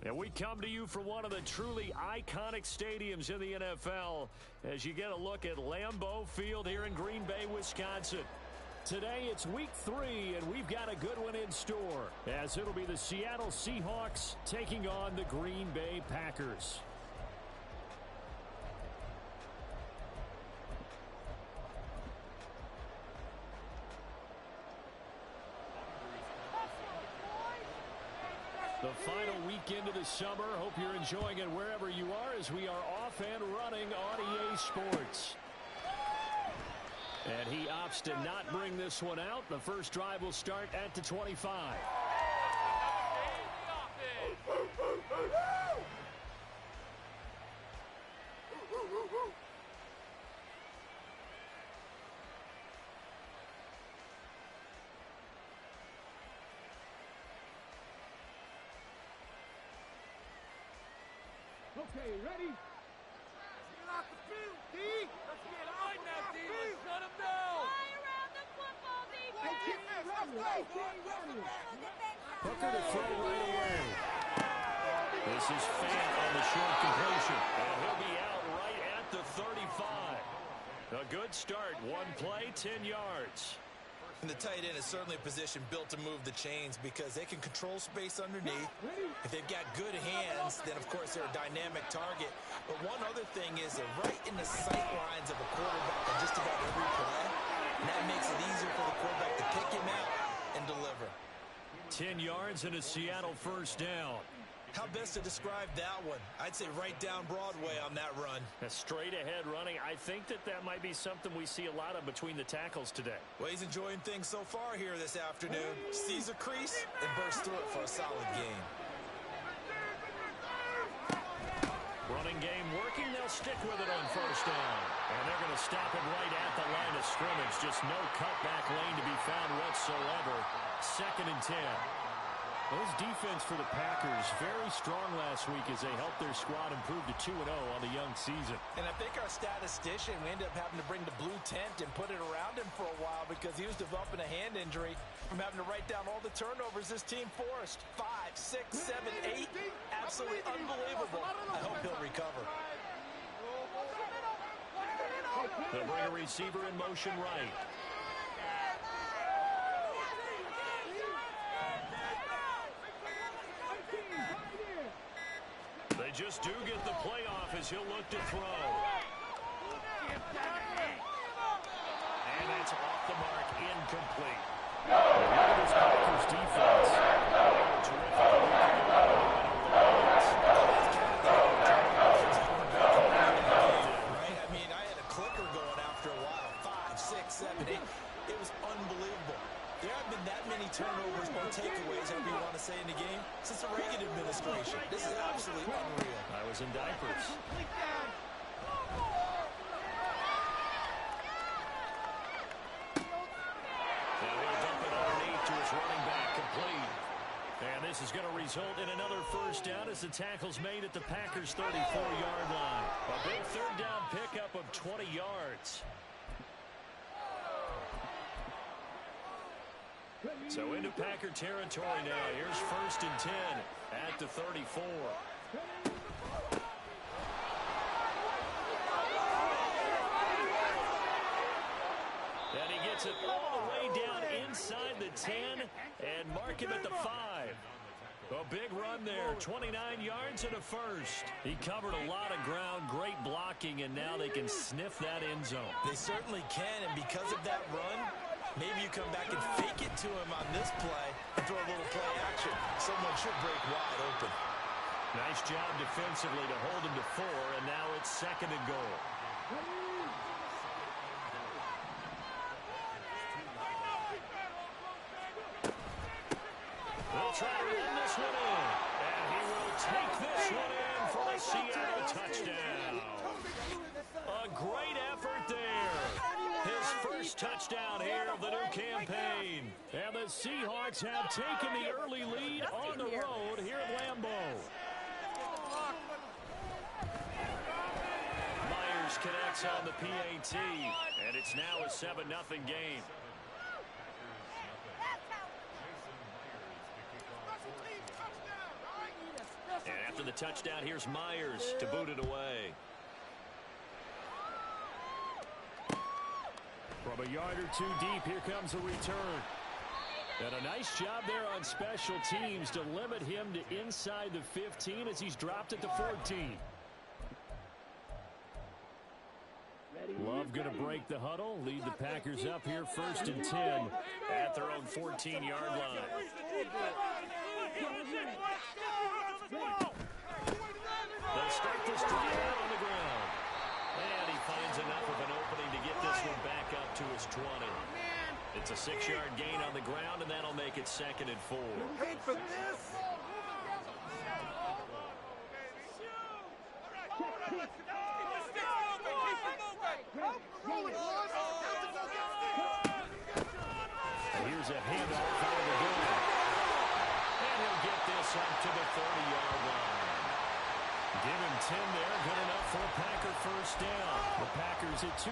And we come to you from one of the truly iconic stadiums in the NFL as you get a look at Lambeau Field here in Green Bay, Wisconsin. Today it's week 3, and we've got a good one in store as it'll be the Seattle Seahawks taking on the Green Bay Packers. The final weekend of the summer. Hope you're enjoying it wherever you are as we are off and running on EA Sports. And he opts to not bring this one out. The first drive will start at the 25. Okay, ready? Get off the field, D! Let's get right now, D! Let's shut him down! Fly around the football, defense! Hooker to throw right away. This is Fant on the short completion. And he'll be out right at the 35. A good start. One play, 10 yards. And the tight end is certainly a position built to move the chains because they can control space underneath. If they've got good hands, then of course they're a dynamic target. But one other thing is they're right in the sight lines of a quarterback on just about every play. And that makes it easier for the quarterback to pick him out and deliver. 10 yards and a Seattle first down. How best to describe that one? I'd say right down Broadway on that run. A straight ahead running. I think that might be something we see a lot of between the tackles today. Well, he's enjoying things so far here this afternoon. Sees a crease and bursts through it for a solid game. Running game working. They'll stick with it on first down. And they're going to stop it right at the line of scrimmage. Just no cutback lane to be found whatsoever. 2nd and 10. Those defense for the Packers very strong last week as they helped their squad improve to 2-0 on the young season. And I think our statistician, we ended up having to bring the blue tent and put it around him for a while because he was developing a hand injury from having to write down all the turnovers this team forced. 5, 6, 7, 8. Absolutely unbelievable. I hope he'll recover. They'll bring a receiver in motion right. They just do get the playoff as he'll look to throw. And that's off the mark, incomplete. Look at this Packers defense. Right? I mean, I had a clicker going after a while. 5, 6, 7, 8. It was unbelievable. There haven't been that many turnovers or takeaways, however you want to say, in the game since the Reagan administration. This is absolutely unreal. I was in diapers. And he'll dump it underneath to his running back, complete. And this is going to result in another first down as the tackle's made at the Packers' 34-yard line. A big third down pickup of 20 yards. So into Packer territory now. Here's 1st and 10 at the 34. And he gets it all the way down inside the 10 and mark him at the 5. A big run there, 29 yards and a first. He covered a lot of ground, great blocking, and now they can sniff that end zone. They certainly can, and because of that run, maybe you come back and fake it to him on this play and throw a little play action. Someone should break wide open. Nice job defensively to hold him to 4, and now it's 2nd and goal. They'll try to run this one in, and he will take this one in for a Seattle touchdown. A great effort there. His first touchdown here of the new campaign. And the Seahawks have taken the early lead on the road here at Lambeau. Myers connects on the PAT, and it's now a 7-0 game. And after the touchdown, here's Myers to boot it away. From a yard or two deep, here comes a return. And a nice job there on special teams to limit him to inside the 15 as he's dropped it to 14. Love going to break the huddle, lead the Packers up here 1st and 10 at their own 14-yard line. They'll start this drive out on the ground. And he finds enough of an opening to get this one back up to his 20. It's a 6-yard gain on the ground, and that'll make it 2nd and 4. Paid for this. Here's a handoff out of the gun. And he'll get this up to the 30-yard line. Give him 10 there, good enough for a Packer first down. The Packers at 2-0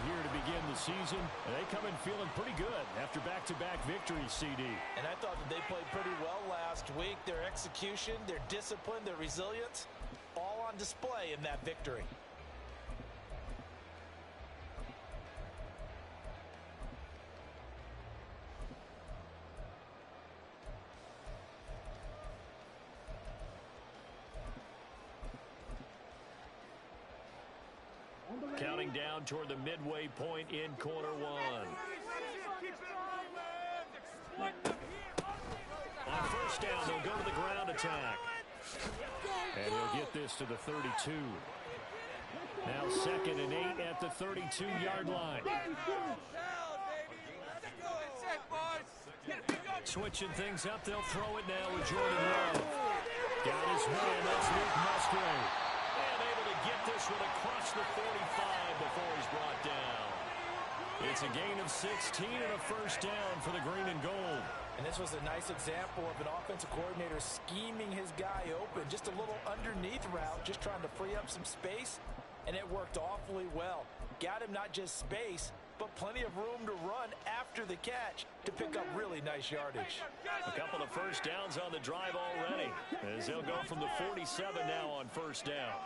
here to begin the season. And they come in feeling pretty good after back-to-back victories, CD. And I thought that they played pretty well last week. Their execution, their discipline, their resilience, all on display in that victory. Counting down toward the midway point in quarter one. On first down, they'll go to the ground attack. And he'll get this to the 32. Now 2nd and 8 at the 32-yard line. Switching things up, they'll throw it now with Jordan Love. Got his man, that's Luke Musgrave. And able to get this one across the 45 before he's brought down. It's a gain of 16 and a first down for the green and gold. And this was a nice example of an offensive coordinator scheming his guy open. Just a little underneath route, just trying to free up some space. And it worked awfully well. Got him not just space, but plenty of room to run after the catch to pick up really nice yardage. A couple of first downs on the drive already, as they'll go from the 47 now on first down.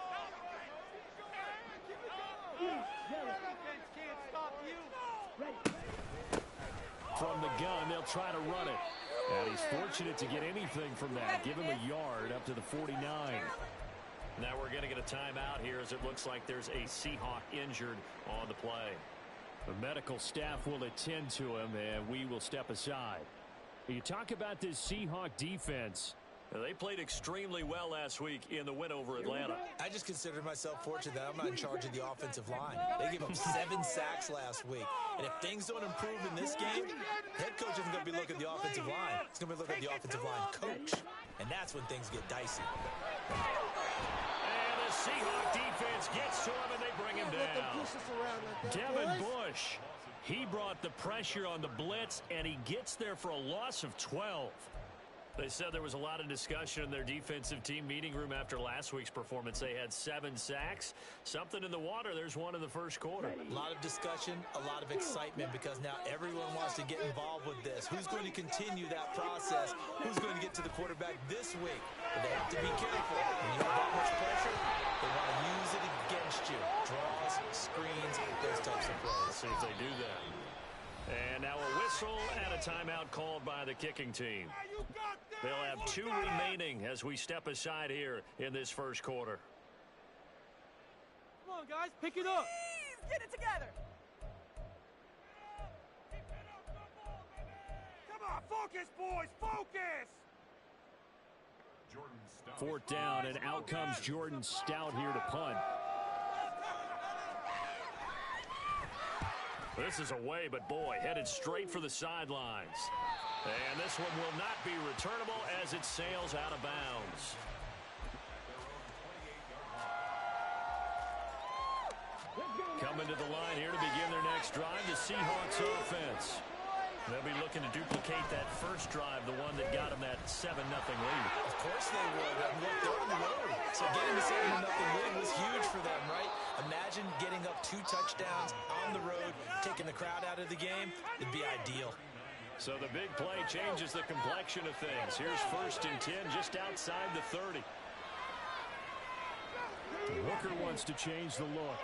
From the gun, they'll try to run it. And he's fortunate to get anything from that. Give him a yard up to the 49. Now we're going to get a timeout here as it looks like there's a Seahawk injured on the play. The medical staff will attend to him, and we will step aside. You talk about this Seahawk defense. They played extremely well last week in the win over Atlanta. I just consider myself fortunate that I'm not in charge of the offensive line. They gave up 7 sacks last week. And if things don't improve in this game, head coach isn't going to be looking at the offensive line. He's going to be looking at the offensive line coach. And that's when things get dicey. And the Seahawk defense gets to him, and they bring him down. Devin Bush, he brought the pressure on the blitz, and he gets there for a loss of 12. They said there was a lot of discussion in their defensive team meeting room after last week's performance. They had 7 sacks. Something in the water. There's one in the first quarter. A lot of discussion, a lot of excitement, because now everyone wants to get involved with this. Who's going to continue that process? Who's going to get to the quarterback this week? But they have to be careful. When you have that much pressure, they want to use it against you. Draws, screens, those types of plays. Let's see if they do that. And now a whistle and a timeout called by the kicking team. They'll have 2 remaining as we step aside here in this first quarter. Come on, guys, pick it up. Please, get it together. Come on, focus, boys, focus. 4th down, and out comes Jordan Stout here to punt. This is away, but boy, headed straight for the sidelines. And this one will not be returnable as it sails out of bounds. Coming to the line here to begin their next drive, the Seahawks offense. They'll be looking to duplicate that first drive, the one that got them that 7-0 lead. Of course they would. And look, they're on the road. So getting the 7-0 lead was huge for them, right? Imagine getting up 2 touchdowns on the road, taking the crowd out of the game. It'd be ideal. So the big play changes the complexion of things. Here's 1st and 10 just outside the 30. Hooker wants to change the look.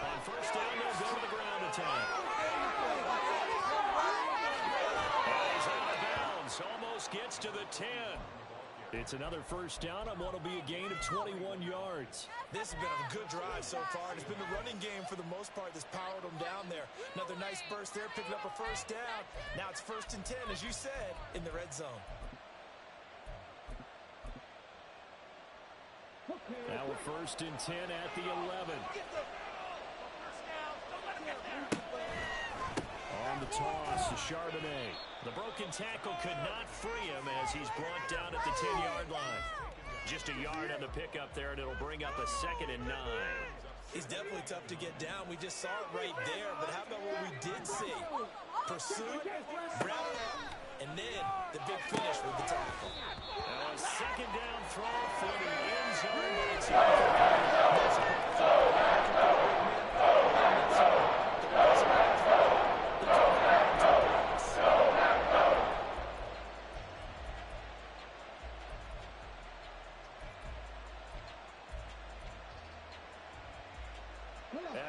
On first down, they'll go to the ground attack. He's out of bounds. Almost gets to the 10. It's another first down on what will be a gain of 21 yards. This has been a good drive so far. It's been the running game for the most part that's powered them down there. Another nice burst there, picking up a first down. Now it's 1st and 10, as you said, in the red zone. Now we're 1st and 10 at the 11. On the toss to Charbonnet. The broken tackle could not free him as he's brought down at the 10-yard line. Just a yard on the pickup there, and it'll bring up a 2nd and 9. He's definitely tough to get down. We just saw it right there, but how about what we did see? Pursuit, wrap up, and then the big finish with the tackle. Now a 2nd down throw for the end zone, but it's incomplete.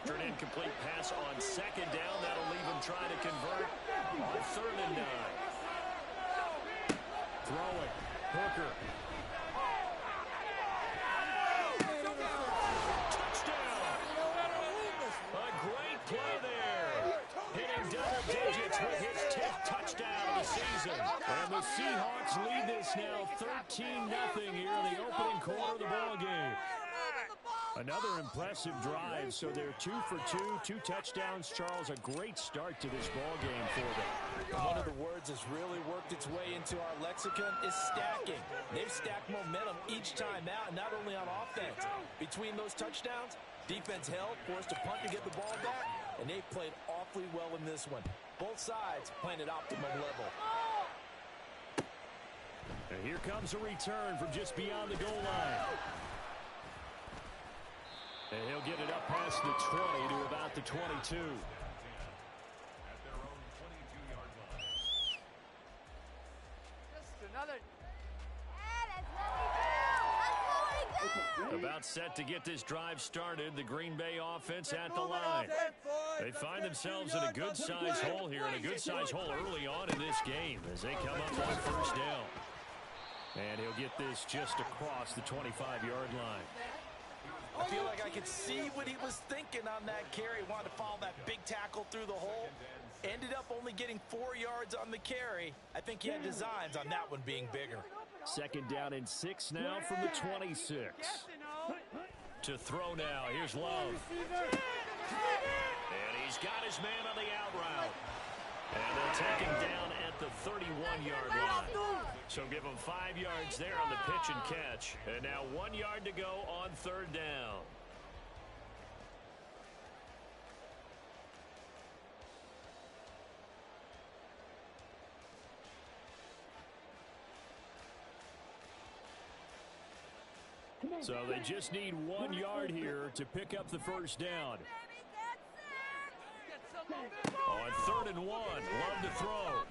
After an incomplete pass on 2nd down, that'll leave him trying to convert on 3rd and 9. Throwing. Hooker. Touchdown. A great play there. Hitting double digits with his 10th touchdown of the season. And the Seahawks lead this now 13-0 here in the opening quarter of the ballgame. Another impressive drive, so they're 2 for 2 touchdowns. Charles, a great start to this ball game for them. One of the words that's really worked its way into our lexicon is stacking. They've stacked momentum each time out, not only on offense. Between those touchdowns, defense held, forced a punt to get the ball back, and they played awfully well in this one. Both sides playing at optimum level. And here comes a return from just beyond the goal line. And he'll get it up past the 20 to about the 22. About set to get this drive started, the Green Bay offense at the line. They find themselves in a good-sized hole here, and a good-sized hole early on in this game as they come up on first down. And he'll get this just across the 25-yard line. I feel like I could see what he was thinking on that carry. Wanted to follow that big tackle through the hole. Ended up only getting 4 yards on the carry. I think he had designs on that one being bigger. 2nd down and 6 now from the 26. To throw now. Here's Love. And he's got his man on the out route. And they'll take him down at the 31-yard line. So give him 5 yards there on the pitch and catch. And now 1 yard to go on 3rd down. So they just need 1 yard here to pick up the first down. On 3rd and 1, Love to throw.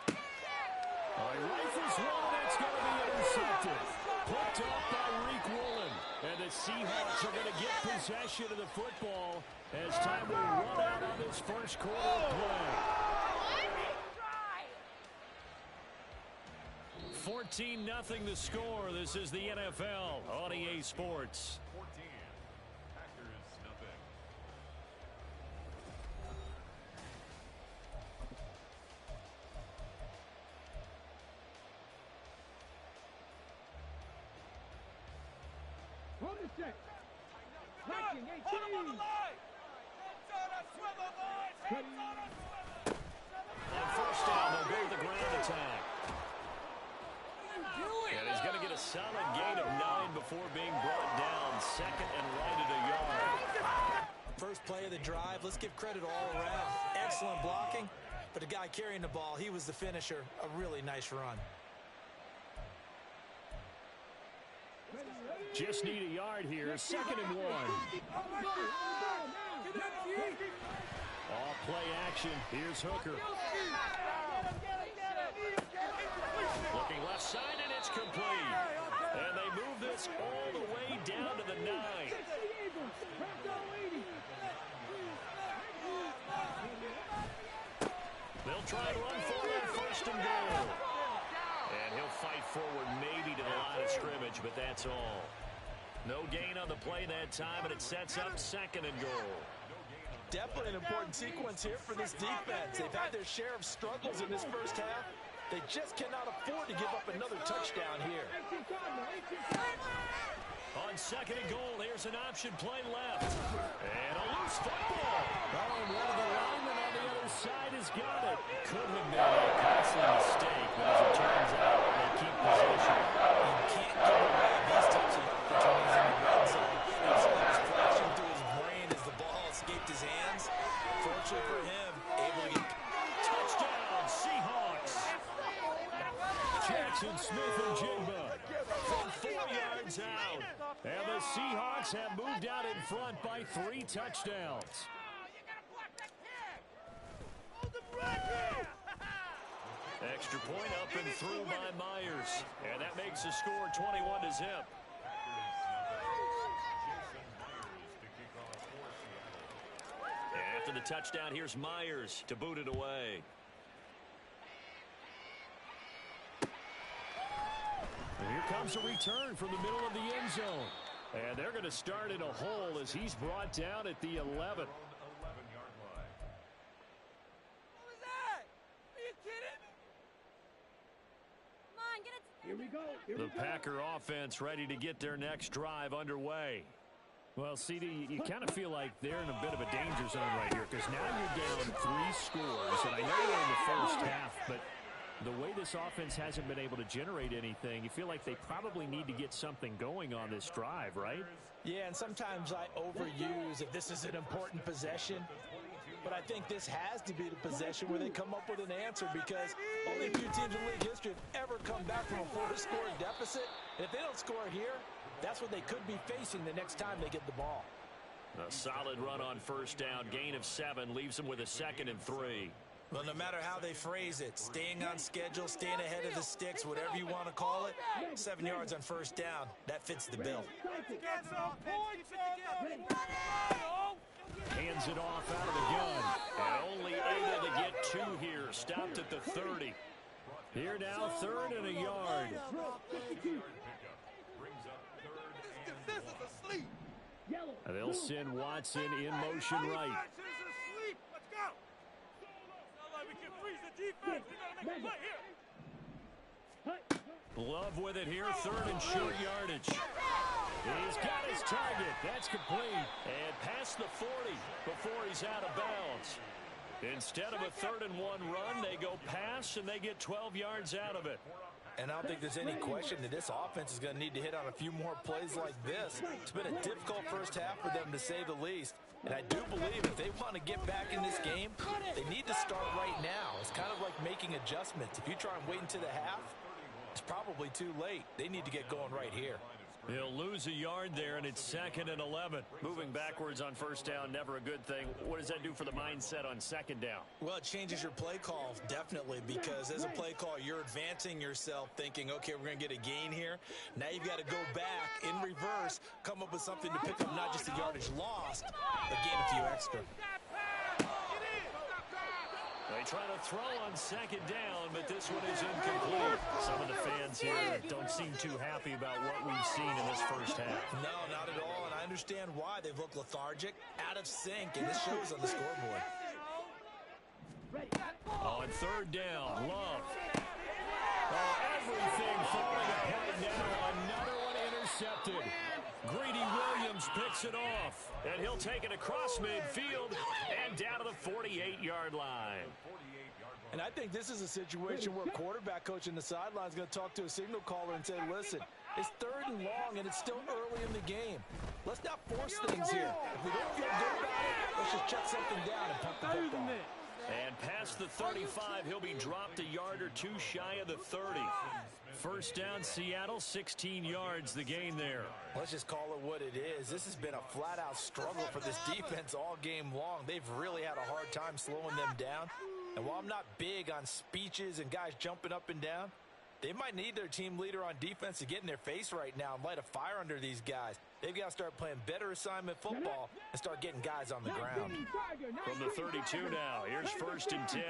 He rifles one, it's going to be intercepted. Picked off by Reek Woolen. And the Seahawks are going to get possession of the football as time will run out on this first quarter of play. 14-0 the score. This is the NFL on EA Sports. 14. Packers nothing. Hold the check. Marking 18. Hold him on the line. Hands on a swivel, boys. Hands on a swivel. On first down, they'll go to the ground attack. And he's going to get a solid gain of 9 before being brought down. 2nd and right at a yard. First play of the drive. Let's give credit all around. Excellent blocking. But the guy carrying the ball, he was the finisher. A really nice run. Just need a yard here. 2nd and 1. All play action. Here's Hooker. outside, and it's complete. And they move this all the way down to the 9. They'll try and run for it on 1st and goal. And he'll fight forward maybe to the line of scrimmage, but that's all. No gain on the play that time, and it sets up 2nd and goal. Definitely an important sequence here for this defense. They've had their share of struggles in this first half. They just cannot afford to give up another touchdown here. On 2nd and goal, here's an option play left. And a loose football. Oh, and one of the linemen on the other side has got it. Could have been a costly mistake, but as it turns out, they keep possession. You can't give away these types of opportunities in the red zone. That's what was flashing through his brain as the ball escaped his hands. Fortunately for him, able to get touchdown, Seahawks. Jackson Smith and Jigba from 4 yards out. And the Seahawks have moved out in front by 3 touchdowns. Extra point up and through by Myers. And that makes the score 21-0. And after the touchdown, here's Myers to boot it away. And here comes a return from the middle of the end zone. And they're going to start in a hole as he's brought down at the 11. What was that? Are you kidding? Come on, get it. Here we go. The Packer offense ready to get their next drive underway. Well, CD, you kind of feel like they're in a bit of a danger zone right here because now you're down 3 scores. And I know you're in the first half, but the way this offense hasn't been able to generate anything, you feel like they probably need to get something going on this drive, right? Yeah, and sometimes I overuse if this is an important possession. But I think this has to be the possession where they come up with an answer because only a few teams in league history have ever come back from a 4-score deficit. And if they don't score here, that's what they could be facing the next time they get the ball. A solid run on 1st down. Gain of 7 leaves them with a 2nd and 3. Well, no matter how they phrase it, staying on schedule, staying ahead of the sticks, whatever you want to call it, 7 yards on 1st down, that fits the bill. Hands it off out of the gun. And only able to get 2 here. Stopped at the 30. Here now, 3rd and a yard. They'll send Watson in motion right. Love with it here, 3rd and short yardage. He's got his target. That's complete. And past the 40 before he's out of bounds. Instead of a 3rd and 1 run, they go pass and they get 12 yards out of it. And I don't think there's any question that this offense is going to need to hit on a few more plays like this. It's been a difficult first half for them, to say the least. And I do believe if they want to get back in this game, they need to start right now. It's kind of like making adjustments. If you try and wait until the half, it's probably too late. They need to get going right here. He'll lose a yard there, and it's 2nd and 11. Moving backwards on 1st down, never a good thing. What does that do for the mindset on 2nd down? Well, it changes your play call, definitely, because as a play call, you're advancing yourself thinking, okay, we're going to get a gain here. Now you've got to go back in reverse, come up with something to pick up not just the yardage lost, but gain a few extra. They try to throw on 2nd down, but this one is incomplete. Some of the fans here don't seem too happy about what we've seen in this first half. No, not at all, and I understand why. They've looked lethargic, out of sync, and this shows on the scoreboard. On 3rd down, Love. Everything falling apart now. Another one intercepted. Greedy Williams picks it off, and he'll take it across midfield and down to the 48-yard line. And I think this is a situation where quarterback coach in the sideline is going to talk to a signal caller and say, listen, it's 3rd and long, and it's still early in the game. Let's not force things here. If we don't feel good about it, let's just check something down and pump the football. And past the 35, he'll be dropped a yard or 2 shy of the 30. 1st down, Seattle, 16 yards the gain there. Let's just call it what it is. This has been a flat-out struggle for this defense all game long. They've really had a hard time slowing them down. And while I'm not big on speeches and guys jumping up and down, They might need their team leader on defense to get in their face right now and light a fire under these guys. They've got to start playing better assignment football and start getting guys on the ground. From the 32 now, here's 1st and 10.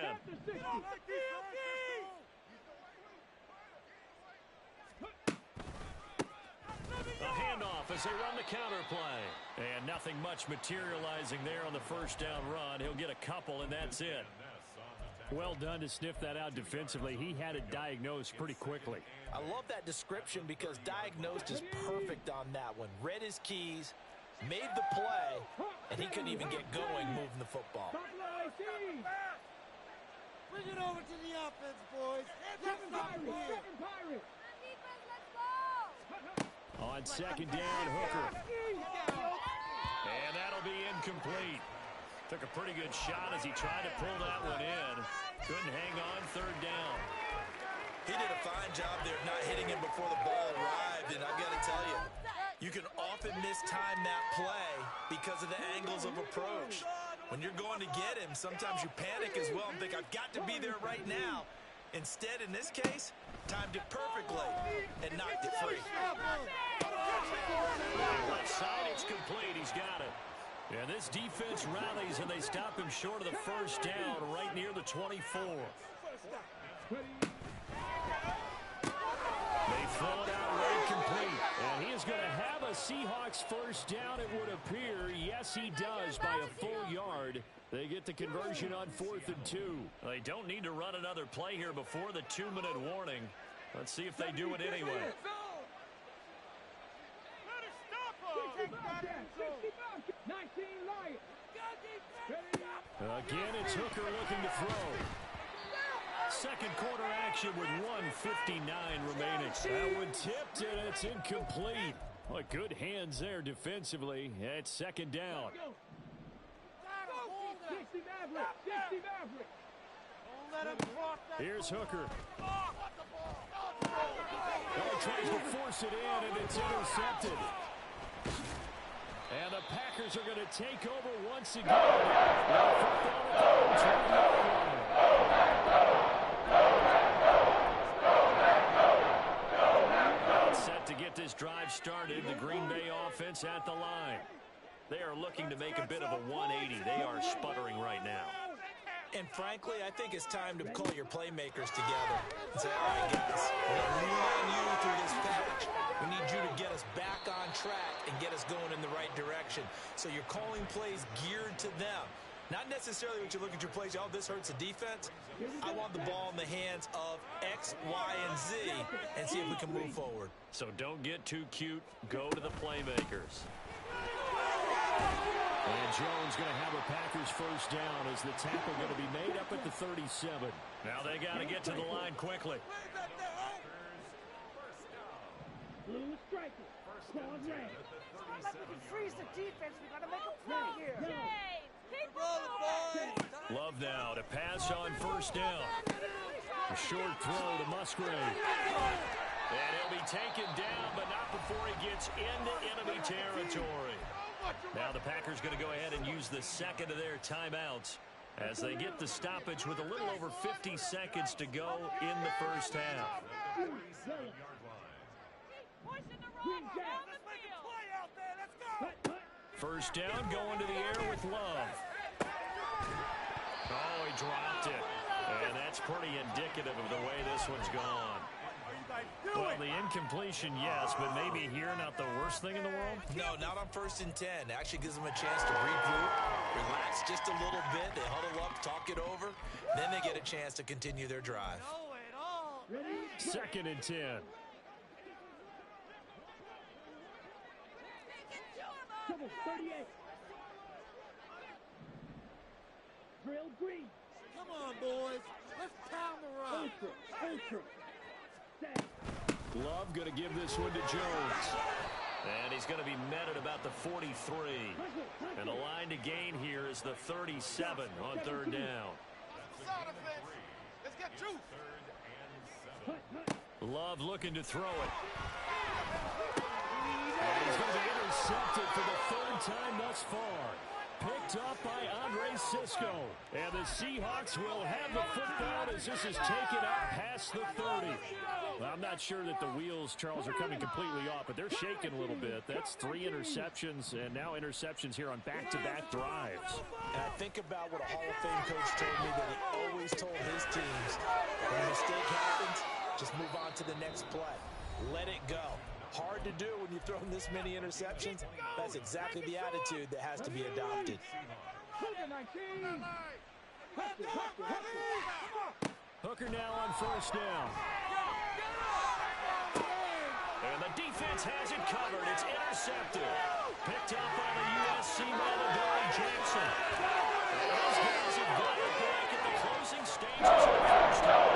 A handoff as they run the counter play. And nothing much materializing there on the first down run. He'll get a couple, and that's it. Well done to sniff that out defensively. He had it diagnosed pretty quickly. I love that description because diagnosed is perfect on that one. Read his keys, made the play, and he couldn't even get going moving the football. Bring it over to the offense, boys. On 2nd down, Hooker. And that'll be incomplete. Took a pretty good shot as he tried to pull that one in. Couldn't hang on 3rd down. He did a fine job there of not hitting him before the ball arrived, and I've got to tell you, you can often mistime that play because of the angles of approach. When you're going to get him, sometimes you panic as well and think, I've got to be there right now. Instead, in this case, timed it perfectly and knocked it free. Left side, it's complete. He's got it. And this defense rallies, and they stop him short of the first down right near the 24. They throw it out right complete. And he is going to have a Seahawks first down, it would appear. Yes, he does, by a full yard. They get the conversion on 4th and 2. They don't need to run another play here before the 2-minute warning. Let's see if they do it anyway. Again, it's Hooker looking to throw. Second quarter action with 1:59 remaining. That one tipped, and it's incomplete. Well, good hands there defensively at 2nd down. Here's Hooker. Oh, tries to force it in, and it's intercepted. And the Packers are going to take over once again. Set to get this drive started. The Green Bay offense at the line. They are looking to make a bit of a 180. They are sputtering right now. And frankly, I think it's time to call your playmakers together and say, all right, guys, we're going to lean on you through this patch. We need you to get us back on track and get us going in the right direction. So you're calling plays geared to them. Not necessarily when you look at your plays, oh, this hurts the defense. I want the ball in the hands of X, Y, and Z and see if we can move forward. So don't get too cute. Go to the playmakers. And Jones going to have a Packers first down as the tackle going to be made up at the 37. Now they got to get to the line quickly. Blue striker. Claude Ray. It's not like we can freeze the defense. We got to make a play here. James, keep moving. Love now to pass on first down. A short throw to Musgrave. And he'll be taken down, but not before he gets into enemy territory. Now the Packers going to go ahead and use the second of their timeouts as they get the stoppage with a little over 50 seconds to go in the first half. First down, going to the air with Love. Oh, he dropped it. And that's pretty indicative of the way this one's gone. Well, the incompletion, yes, but maybe here not the worst thing in the world? No, not on 1st and 10. Actually gives them a chance to regroup, relax just a little bit. They huddle up, talk it over. Then they get a chance to continue their drive. 2nd and 10. Double 38. Drill Green. Come on, boys. Let's pound the rock. Ultra. Love going to give this one to Jones. And he's going to be met at about the 43. And the line to gain here is the 37 on 3rd down. Let's get two. Love looking to throw it. And he's going to be intercepted for the 3rd time thus far. picked up by Andre Cisco. And the Seahawks will have the football as this is taken up past the 30. Well, I'm not sure that the wheels, Charles, are coming completely off, but they're shaking a little bit. That's 3 interceptions, and now interceptions here on back-to-back drives. And I think about what a Hall of Fame coach told me that he always told his teams, when a mistake happens, just move on to the next play. Let it go. Hard to do when you've thrown this many interceptions. That's exactly the attitude that has to be adopted. Hooker now on first down. And the defense has it covered. It's intercepted. Picked up by the USC man, Adoree Jackson. Those guys have got it back at the closing stages of the first half.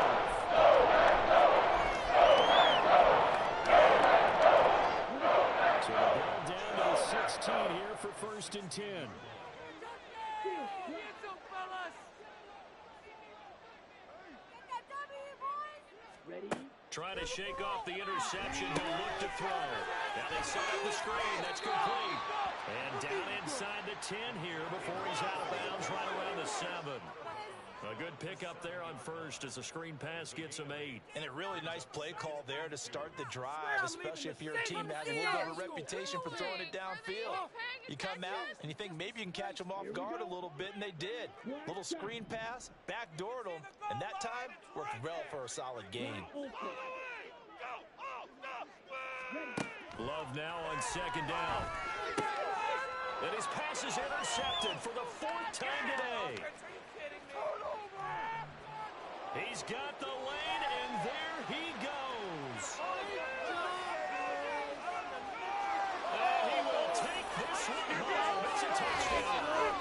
So the ball down to the 16 here for 1st and 10. Trying to shake off the interception. He'll look to throw. Now they set up the screen. That's complete. And down inside the 10 here before he's out of bounds right around the 7. A good pickup there on first as the screen pass gets him 8. And a really nice play call there to start the drive, especially if you're a team that has a little bit of a reputation for throwing it downfield. You come out and you think maybe you can catch them off guard a little bit, and they did. Little screen pass, backdoored them, and that time worked well for a solid gain. Love now on 2nd down. And his pass is intercepted for the 4th time today. He's got the lane, and there he goes. And he will take this one home. It's a touchdown.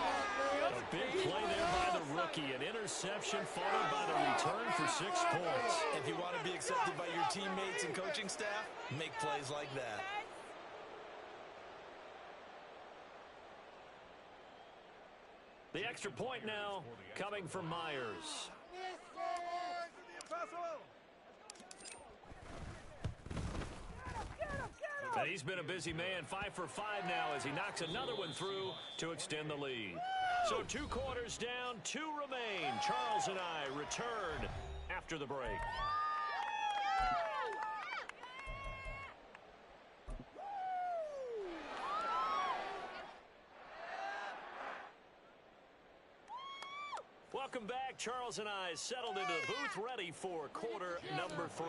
A big play there by the rookie. An interception followed by the return for 6 points. If you want to be accepted by your teammates and coaching staff, make plays like that. The extra point now coming from Myers. And he's been a busy man, 5 for 5 now as he knocks another one through to extend the lead. So 2 quarters down, 2 remain. Charles and I return after the break. Welcome back. Charles and I settled into the booth, ready for quarter number 3.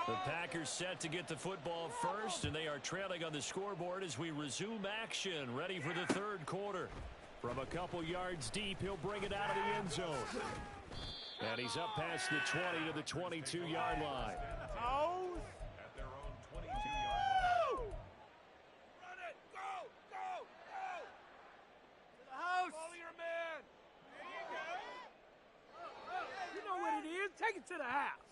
The Packers set to get the football first, and they are trailing on the scoreboard as we resume action, ready for the 3rd quarter. From a couple yards deep, he'll bring it out of the end zone. And he's up past the 20 to the 22-yard line. At their own 22-yard line. Run it! Go! Go! Go! To the house! Follow your man! There you go! You know what it is. Take it to the house.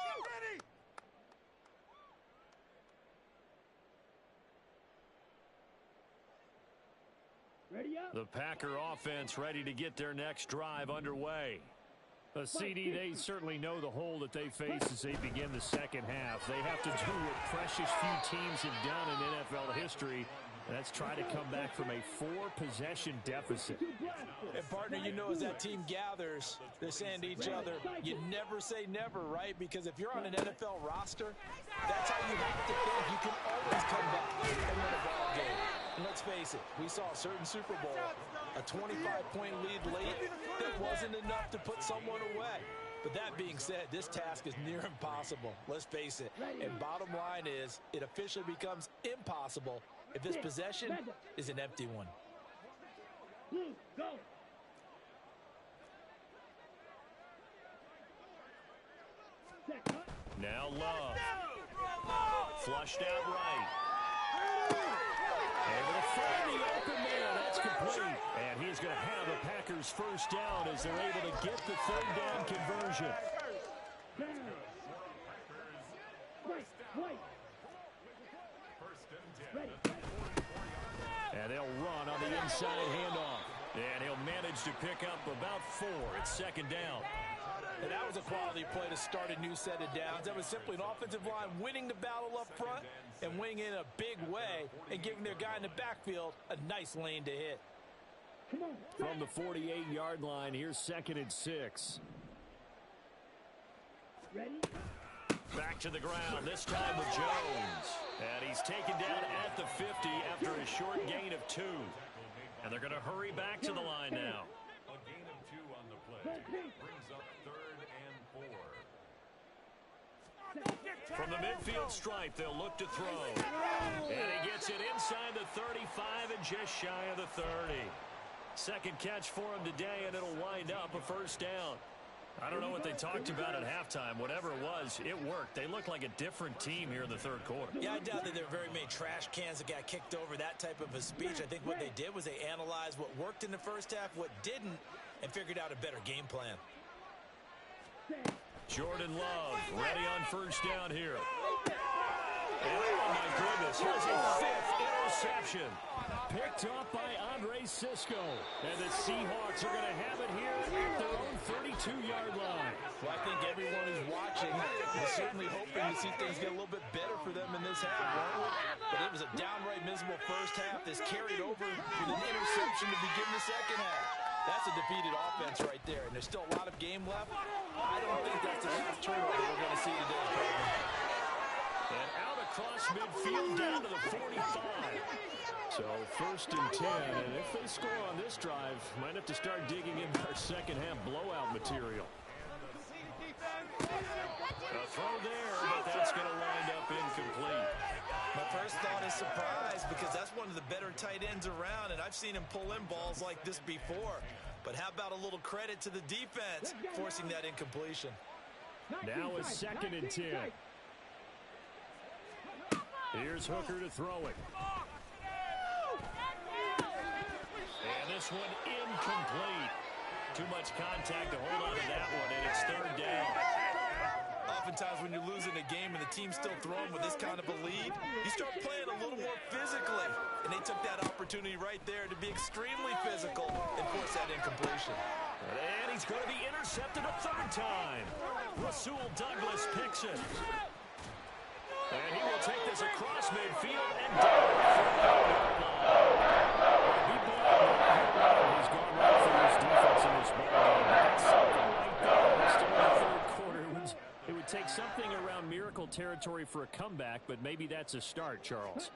Get ready! Ready up! The Packer offense ready to get their next drive underway. A CD, they certainly know the hole that they face as they begin the 2nd half. They have to do what precious few teams have done in NFL history. That's try to come back from a 4-possession deficit. And partner, you know, as that team gathers, they're saying to each other, you never say never, right? Because if you're on an NFL roster, that's how you have to think. You can always come back and win a ball game. And let's face it, we saw a certain Super Bowl, a 25-point lead late that wasn't enough to put someone away. But that being said, this task is near impossible. Let's face it. And bottom line is, it officially becomes impossible if this possession is an empty one. Now Love. Flushed out right. Able to find the open man. That's complete. And he's going to have the Packers first down as they're able to get the 3rd down conversion. And they'll run on the inside handoff. And he'll manage to pick up about 4 at 2nd down. And that was a quality play to start a new set of downs. That was simply an offensive line winning the battle up front and winning in a big way and giving their guy in the backfield a nice lane to hit. From the 48-yard line, here's 2nd and 6. Back to the ground, this time with Jones. And he's taken down at the 50 after a short gain of 2. And they're going to hurry back to the line now. A gain of 2 on the play brings up 3rd and 4. From the midfield stripe, they'll look to throw. And he gets it inside the 35 and just shy of the 30. Second catch for him today, and it'll wind up a first down. I don't know what they talked about at halftime. Whatever it was, it worked. They look like a different team here in the third quarter. Yeah, I doubt that there were very many trash cans that got kicked over, that type of a speech. I think what they did was they analyzed what worked in the first half, what didn't, and figured out a better game plan. Jordan Love ready on first down here. And oh, my goodness, here's a 5th interception. Picked up by Andre Cisco. And the Seahawks are going to have it here at their own 32-yard line. Well, I think everyone who's watching is certainly hoping to see things get a little bit better for them in this half. But it was a downright miserable first half. This carried over with an interception to begin the second half. That's a defeated offense right there, and there's still a lot of game left. I don't think that's the last turnover we're going to see today. And out across midfield down to the 45. So 1st and 10, and if they score on this drive, might have to start digging into our second half blowout material. A throw there, but that's going to wind up incomplete. My first thought is surprise because that's one of the better tight ends around, and I've seen him pull in balls like this before. But how about a little credit to the defense forcing that incompletion? Now it's 2nd and 10. Here's Hooker to throw it. And this one incomplete. Too much contact to hold on to that one, and it's 3rd down. Oftentimes when you're losing a game and the team's still throwing with this kind of a lead, you start playing a little more physically. And they took that opportunity right there to be extremely physical and force that incompletion. And he's going to be intercepted a 3rd time. Rasul Douglas picks it. And he will take this across midfield and down. He's gone right for his defense in this ball. That's something like that. Still in the 3rd quarter. It would take something around miracle territory for a comeback, but maybe that's a start, Charles.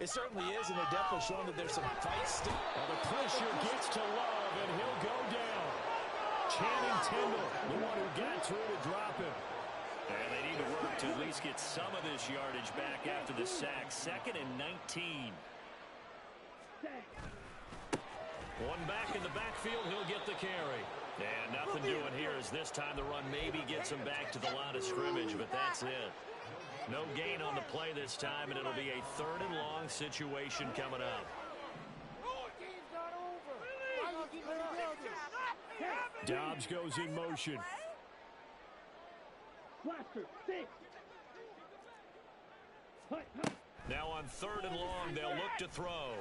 It certainly is, and they're definitely showing that there's some fight still. Now the pressure gets to Love, and he'll go down. Channing Tindall, the one who got through to drop him. And they need to work to at least get some of this yardage back after the sack. 2nd and 19. One back in the backfield, he'll get the carry. And nothing doing here as this time the run maybe gets him back to the line of scrimmage, but that's it. No gain on the play this time, and it'll be a 3rd and long situation coming up. Dobbs goes in motion. Now on 3rd and long, they'll look to throw.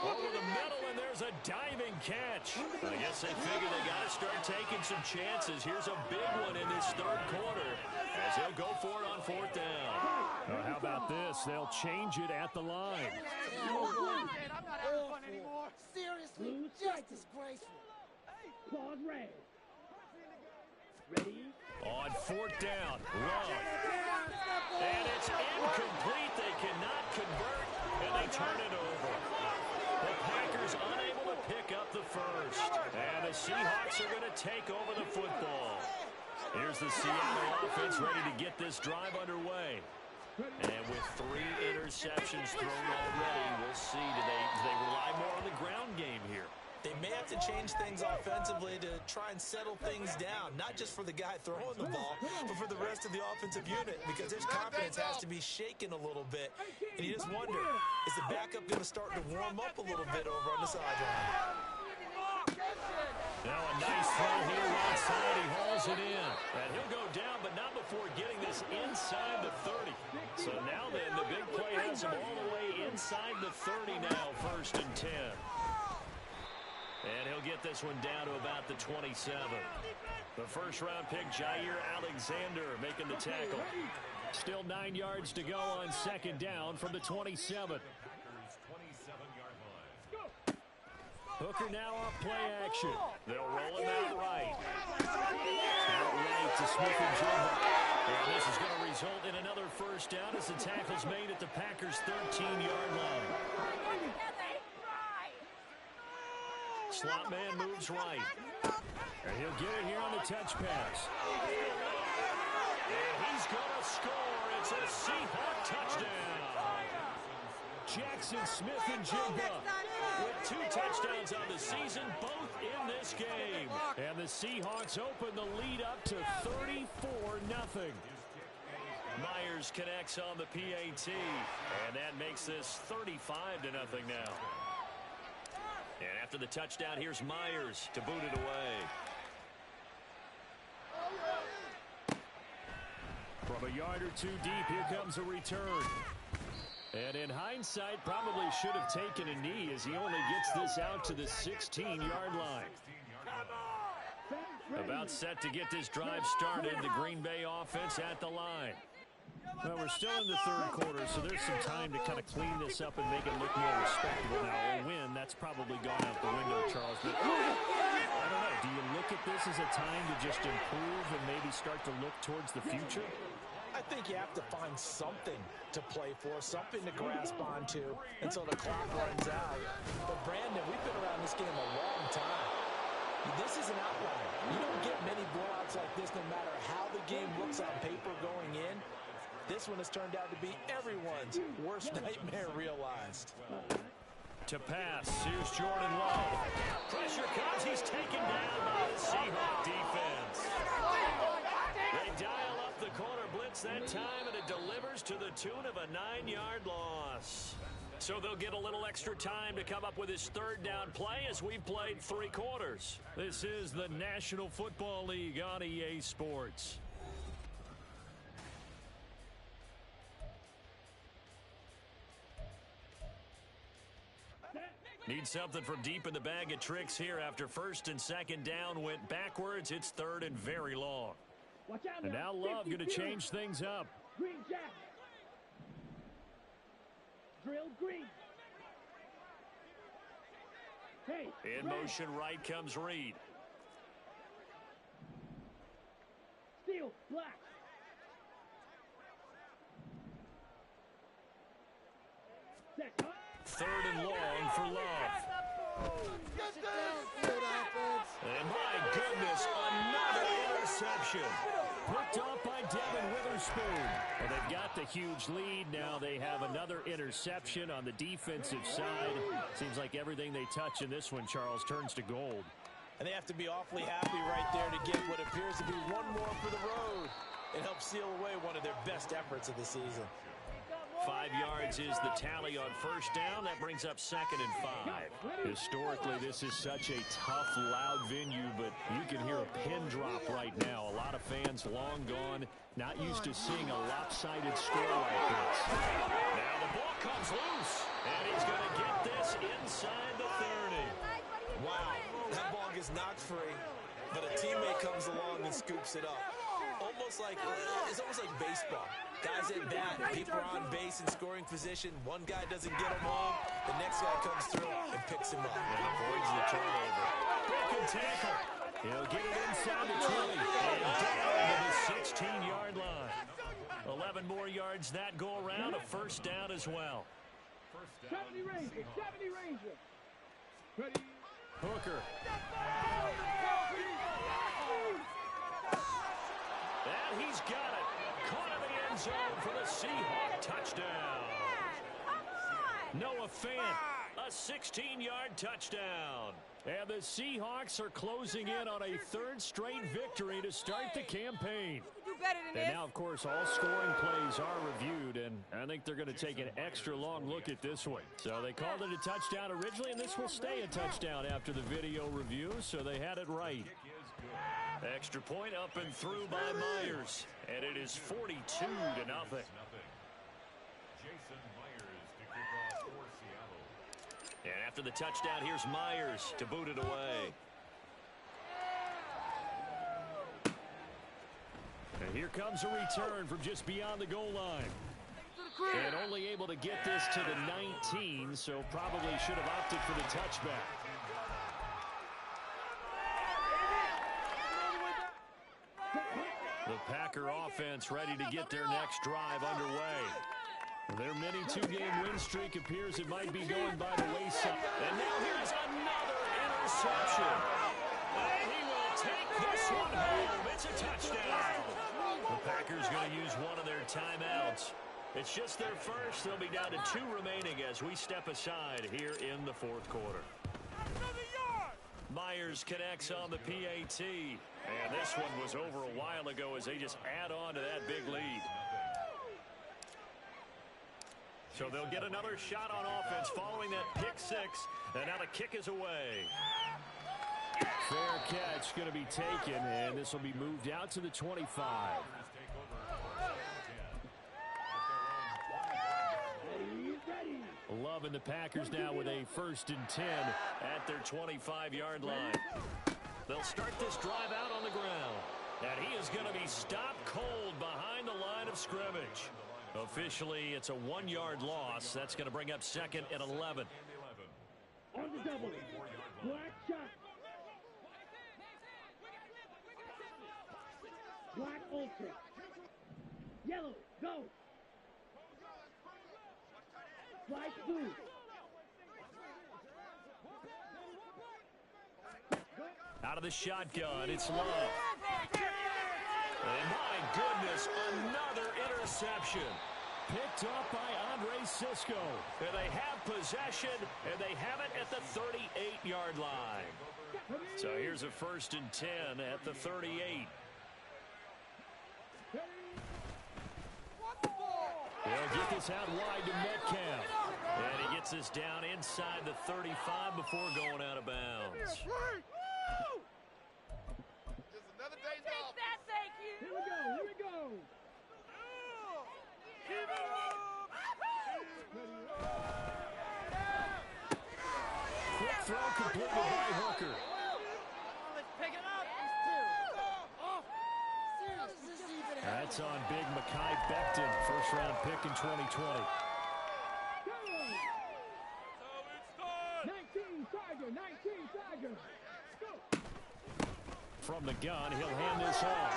Over the middle, and there's a diving catch. I guess they figure they got to start taking some chances. Here's a big one in this 3rd quarter as he'll go for it on 4th down. How about this? They'll change it at the line. I'm not having fun anymore. Seriously, just disgraceful. Claws red. Ready? On 4th down, Love. And it's incomplete. They cannot convert, and they turn it over. The Packers unable to pick up the first. And the Seahawks are going to take over the football. Here's the Seattle offense ready to get this drive underway. And with 3 interceptions thrown already, we'll see. Do they rely more on the ground game here? They may have to change things offensively to try and settle things down, not just for the guy throwing the ball, but for the rest of the offensive unit, because their confidence has to be shaken a little bit. And you just wonder, is the backup going to start to warm up a little bit over on the sideline? Now a nice throw here right side. He hauls it in. And he'll go down, but not before getting this inside the 30. So now then, the big play has him all the way inside the 30 now, 1st and 10. And he'll get this one down to about the 27. The first-round pick, Jair Alexander, making the tackle. Still 9 yards to go on second down from the 27. Hooker now off play action. They'll roll him out right. Out right to Smith-Njigba. And this is going to result in another first down as the tackle's made at the Packers' 13-yard line. Slot man moves right. And he'll get it here on the touch pass. And he's going to score. It's a Seahawk touchdown. Jackson Smith-Njigba with 2 touchdowns on the season, both in this game. And the Seahawks open the lead up to 34-0. Myers connects on the PAT, and that makes this 35-0 now. And after the touchdown, here's Myers to boot it away. From a yard or 2 deep, here comes a return. And in hindsight, probably should have taken a knee as he only gets this out to the 16-yard line. About set to get this drive started, the Green Bay offense at the line. Well, we're still in the third quarter, so there's some time to kind of clean this up and make it look more respectable. Now, a win, that's probably gone out the window, Charles. But I don't know. Do you look at this as a time to just improve and maybe start to look towards the future? I think you have to find something to play for, something to grasp onto until the clock runs out. But, Brandon, we've been around this game a long time. This is an outlier. You don't get many blowouts like this no matter how the game looks on paper going in. This one has turned out to be everyone's worst nightmare realized. To pass, here's Jordan Love. Pressure comes, he's taken down by the Seahawk defense. They dial up the corner blitz that time, and it delivers to the tune of a 9-yard loss. So they'll get a little extra time to come up with his third down play as we've played 3 quarters. This is the National Football League on EA Sports. Need something from deep in the bag of tricks here after first and second down went backwards. It's third and very long. And now Love going to change things up. Green Jack. Drill green. Hey, in motion right comes Reed. Steel, black. Set. Third and long for Love. And my goodness, another interception. Picked off by Devin Witherspoon. Well, they've got the huge lead. Now they have another interception on the defensive side. Seems like everything they touch in this one, Charles, turns to gold. And they have to be awfully happy right there to get what appears to be one more for the road. It helps seal away one of their best efforts of the season. 5 yards is the tally on first down. That brings up second and 5. Historically, this is such a tough, loud venue, but you can hear a pin drop right now. A lot of fans long gone, not used to seeing a lopsided score like this. Now the ball comes loose, and he's going to get this inside the 30. Wow, that ball gets knocked free, but a teammate comes along and scoops it up. It's almost like baseball. Guys at bat, people are on base in scoring position. One guy doesn't get him home. The next guy comes through and picks him up. And avoids the turnover. Broken tackle. He'll get it inside the 20. And down to the 16-yard line. 11 more yards that go around. A first down as well. 70 Ranger, 70 Ranger. Ready. Hooker. And he's got it. Caught in the end zone for the Seahawk touchdown. Noah Fant, a 16-yard touchdown. And the Seahawks are closing in on a third straight victory to start the campaign. Do better than And this. now, of course, all scoring plays are reviewed, and I think they're going to take an extra long look at this one. So they called it a touchdown originally, and this will stay a touchdown after the video review, so they had it right. Extra point up and through by Myers, and it is 42-0. Jason Myers to kick off for Seattle. And after the touchdown, here's Myers to boot it away. And here comes a return from just beyond the goal line. And only able to get this to the 19, so probably should have opted for the touchback. The Packer offense ready to get their next drive underway. Their mini two-game win streak appears it might be going by the wayside. And now here's another interception. And he will take this one home. It's a touchdown. The Packers going to use one of their timeouts. It's just their first. They'll be down to 2 remaining as we step aside here in the fourth quarter. Myers connects on the PAT. And this one was over a while ago as they just add on to that big lead. So they'll get another shot on offense following that pick 6. And now the kick is away. Fair catch going to be taken, and this will be moved out to the 25. Loving the Packers now with a 1st and 10 at their 25-yard line. They'll start this drive out on the ground. And he is going to be stopped cold behind the line of scrimmage. Officially, it's a 1-yard loss. That's going to bring up 2nd and 11. On the double. Black shot. Black ultra. Yellow, go. Black blue. Out of the shotgun, it's Love. And my goodness, another interception. Picked up by Andre Cisco. And they have possession, and they have it at the 38-yard line. So here's a 1st and 10 at the 38. They'll get this out wide to Metcalf. And he gets this down inside the 35 before going out of bounds. Just another day's off. That, thank you. Here we go, here we go. Keep it up. Quick throw completed by Hooker. Let's pick it up. That's on big Mekhi Becton, 1st-round pick in 2020. 19 Tiger, 19 Tiger. Go. From the gun, he'll hand this off.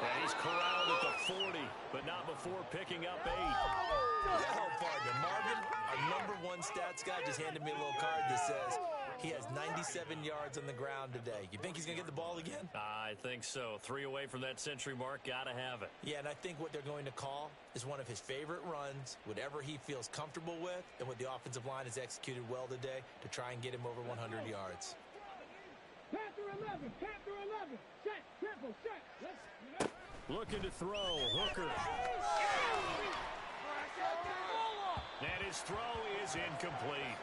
And he's corralled at the 40, but not before picking up 8. Now, partner, Marvin, our #1 stats guy, just handed me a little card that says he has 97 yards on the ground today. You think he's going to get the ball again? I think so. 3 away from that century mark. Got to have it. Yeah, and I think what they're going to call is one of his favorite runs, whatever he feels comfortable with, and what the offensive line has executed well today to try and get him over 100 yards. Panther 11, Panther 11. Set, tempo, set. Let's. Looking to throw. Hooker. And his throw is incomplete.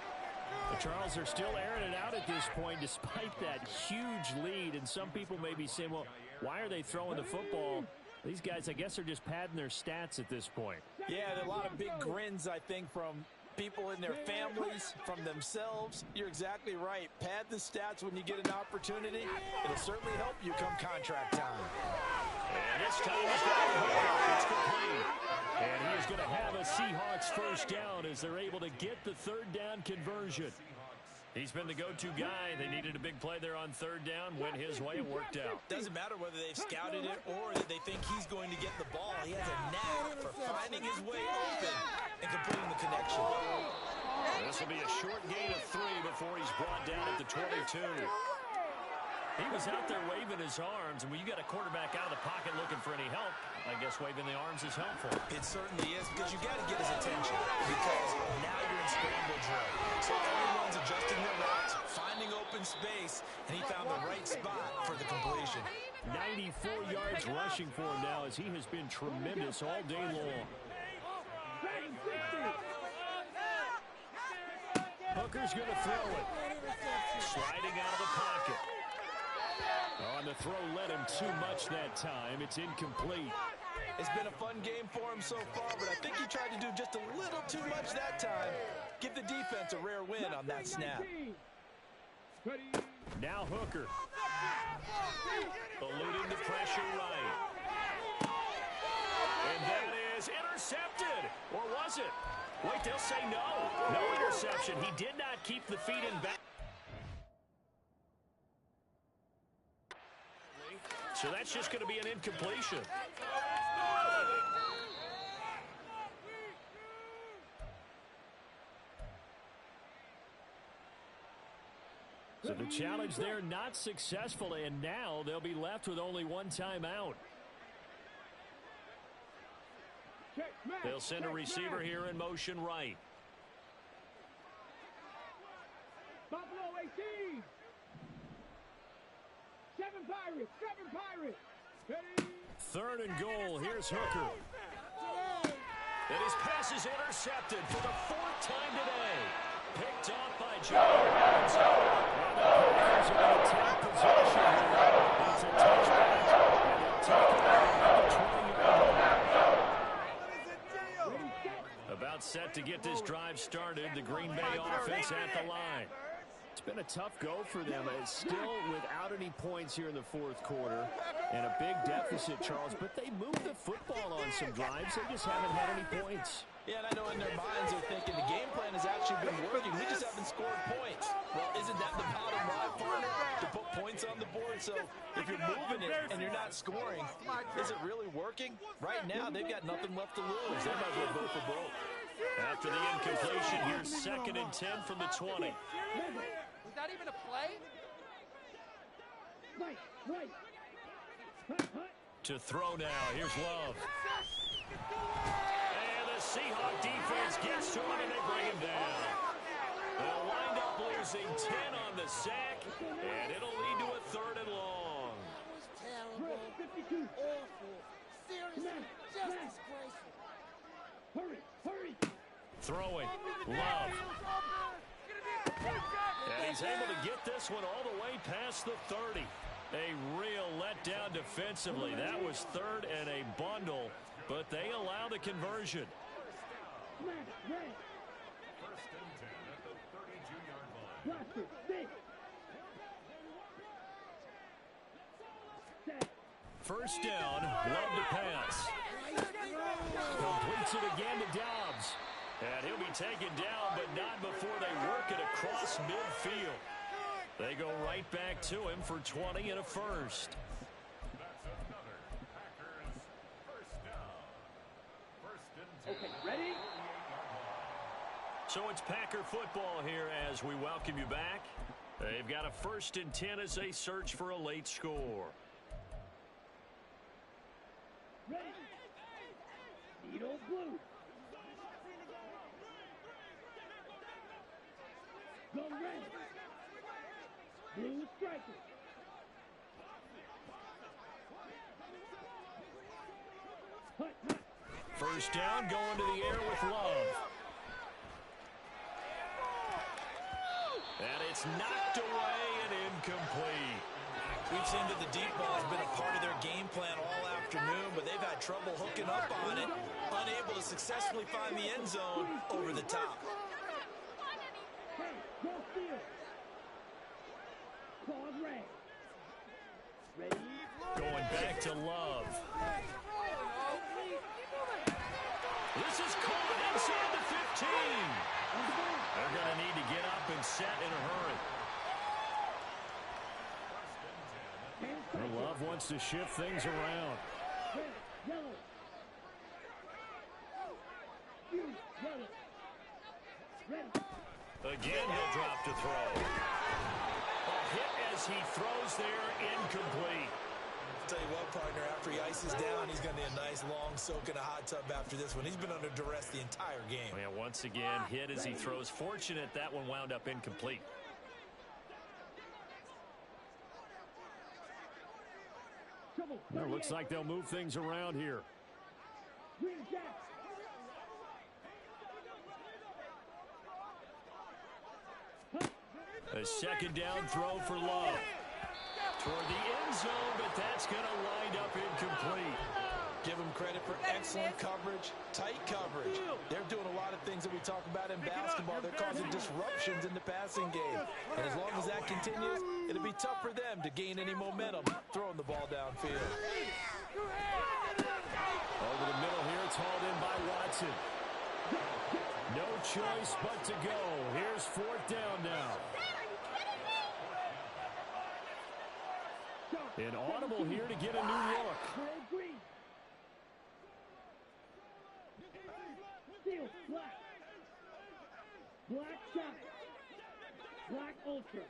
The Charles are still airing it out at this point despite that huge lead. And some people may be saying, well, why are they throwing the football? These guys, I guess, are just padding their stats at this point. Yeah, there are a lot of big grins, I think, from people in their families, from themselves. You're exactly right. Pad the stats when you get an opportunity. It'll certainly help you come contract time. And this time he's got it. It's complete. And he is going to have a Seahawks 1st down as they're able to get the 3rd down conversion. He's been the go-to guy. They needed a big play there on 3rd down. Went his way. It worked out. Doesn't matter whether they've scouted it or that they think he's going to get the ball. He has a knack for finding his way open and completing the connection. This will be a short gain of 3 before he's brought down at the 22. He was out there waving his arms, and when you got a quarterback out of the pocket looking for any help, I guess waving the arms is helpful. It certainly is, because you got to get his attention, because now you're in scramble drill. So everyone's adjusting their routes, finding open space, and he found the right spot for the completion. 94 yards rushing for him now as he has been tremendous all day long. Hooker's going to throw it. Sliding out of the pocket. On the throw, led him too much that time. It's incomplete. It's been a fun game for him so far, but I think he tried to do just a little too much that time. Give the defense a rare win on that snap. Now Hooker. Eluding the pressure right. And that is intercepted. Or was it? Wait, they'll say no. No interception. He did not keep the feet in back. So that's just going to be an incompletion. So the challenge there not successful, and now they'll be left with only one timeout. They'll send a receiver here in motion right. Buffalo 18. 7 Pirates. Ready? 3rd and goal. Here's Hooker. And his pass is intercepted for the 4th time today. Picked off by Jones. And the Packers are going to take possession here. It's a touchback. And they'll take it out of the 20-yard line. About set to get this drive started. The Green Bay offense at the line. It's been a tough go for them. It's still without any points here in the 4th quarter and a big deficit, Charles. But they moved the football on some drives. They just haven't had any points. Yeah, and I know in their minds they're thinking the game plan has actually been working. We just haven't scored points. Well, isn't that the bottom line, partner? To put points on the board. So if you're moving it and you're not scoring, is it really working? Right now, they've got nothing left to lose. They might as well go for broke. After the incompletion, here's 2nd and 10 from the 20. Was that even a play? To throw now. Here's Love. And the Seahawk defense gets to him, and they bring him down. They'll wind up losing 10 on the sack, and it'll lead to a 3rd and long. That was terrible. Awful. Seriously, just disgraceful. Hurry. Throwing. Love. And he's able to get this one all the way past the 30. A real letdown defensively. That was 3rd and a bundle, but they allow the conversion. First down, Love to pass. Completes it again to Dobbs. And he'll be taken down, but not before they work it across midfield. They go right back to him for 20 and a first. Okay, ready? So it's Packer football here as we welcome you back. They've got a 1st and 10 as they search for a late score. Ready? Need old blue. Go red. Blue striker. First down, going to the air with Love. And it's knocked away and incomplete. We've seen that the deep ball has been a part of their game plan all afternoon, but they've had trouble hooking up on it, unable to successfully find the end zone over the top. Going back to Love. This is caught inside the 15. They're going to need to get up and set in a hurry. Love wants to shift things around. Again, he'll drop to throw. A hit as he throws there, incomplete. Tell you what, partner, after he ices down, he's going to need a nice long soak in a hot tub after this one. He's been under duress the entire game. Yeah, once again, hit as he throws. Fortunate that one wound up incomplete. Well, looks like they'll move things around here. A 2nd down throw for Love. Toward the end zone, but that's going to wind up incomplete. Give them credit for excellent coverage, tight coverage. They're doing a lot of things that we talk about in basketball. They're causing disruptions in the passing game. And as long as that continues, it'll be tough for them to gain any momentum throwing the ball downfield. Over the middle here, it's hauled in by Watson. No choice but to go. Here's 4th down now. An audible here to get a new look. Black shot. Black ultra.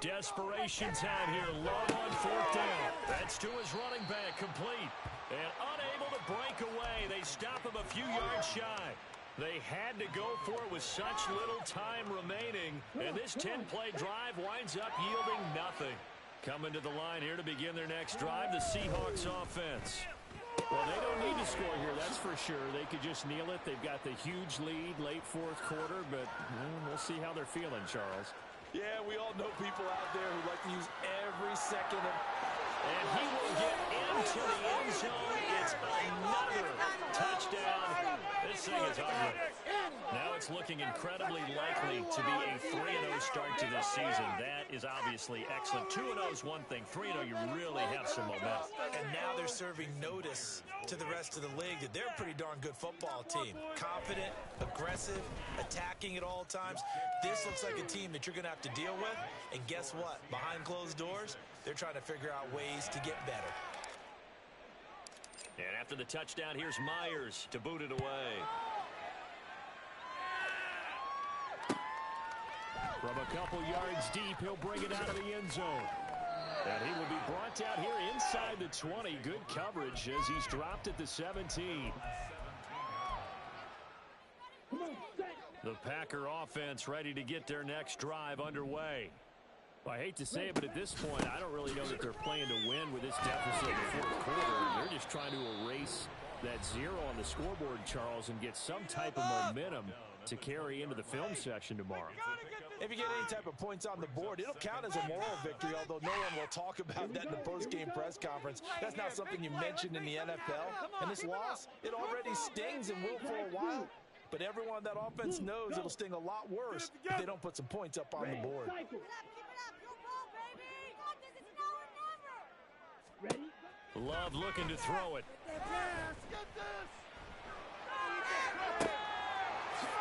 Desperation time here. Love on 4th down. That's to his running back, complete. And unable to break away. They stop him a few yards shy. They had to go for it with such little time remaining. And this 10-play drive winds up yielding nothing. Coming to the line here to begin their next drive, the Seahawks offense. Well, they don't need to score here, that's for sure. They could just kneel it. They've got the huge lead late 4th quarter, but we'll see how they're feeling, Charles. Yeah, we all know people out there who like to use every second of... And he will get into the end zone. It's another touchdown. This thing is ugly. Now it's looking incredibly likely to be a 3-0 start to this season. That is obviously excellent. 2-0 is one thing. 3-0, you really have some momentum. And now they're serving notice to the rest of the league that they're a pretty darn good football team. Confident, aggressive, attacking at all times. This looks like a team that you're going to have to deal with. And guess what? Behind closed doors, they're trying to figure out ways to get better. And after the touchdown, here's Myers to boot it away. From a couple yards deep, he'll bring it out of the end zone. And he will be brought out here inside the 20. Good coverage as he's dropped at the 17. The Packer offense ready to get their next drive underway. Well, I hate to say it, but at this point, I don't really know that they're playing to win with this deficit in the 4th quarter. They're just trying to erase that 0 on the scoreboard, Charles, and get some type of momentum to carry into the film session tomorrow. If you get any type of points on the board, it'll count as a moral victory, although no one will talk about that in the post-game press conference. That's not something you mentioned in the NFL. And this loss, it already stings and will for a while. But everyone on that offense knows it'll sting a lot worse if they don't put some points up on the board. Love looking to throw it.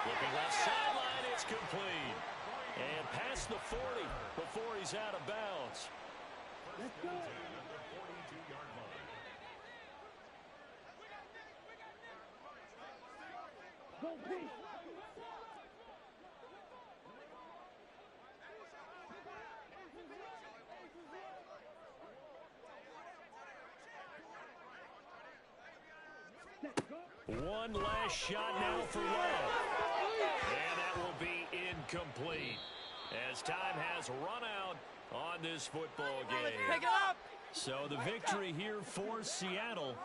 Looking left sideline, it's complete. And past the 40 before he's out of bounds. Let's go. Go, Pete. One last shot now for Love. And that will be incomplete as time has run out on this football game. Pick it up. So the victory here for Seattle.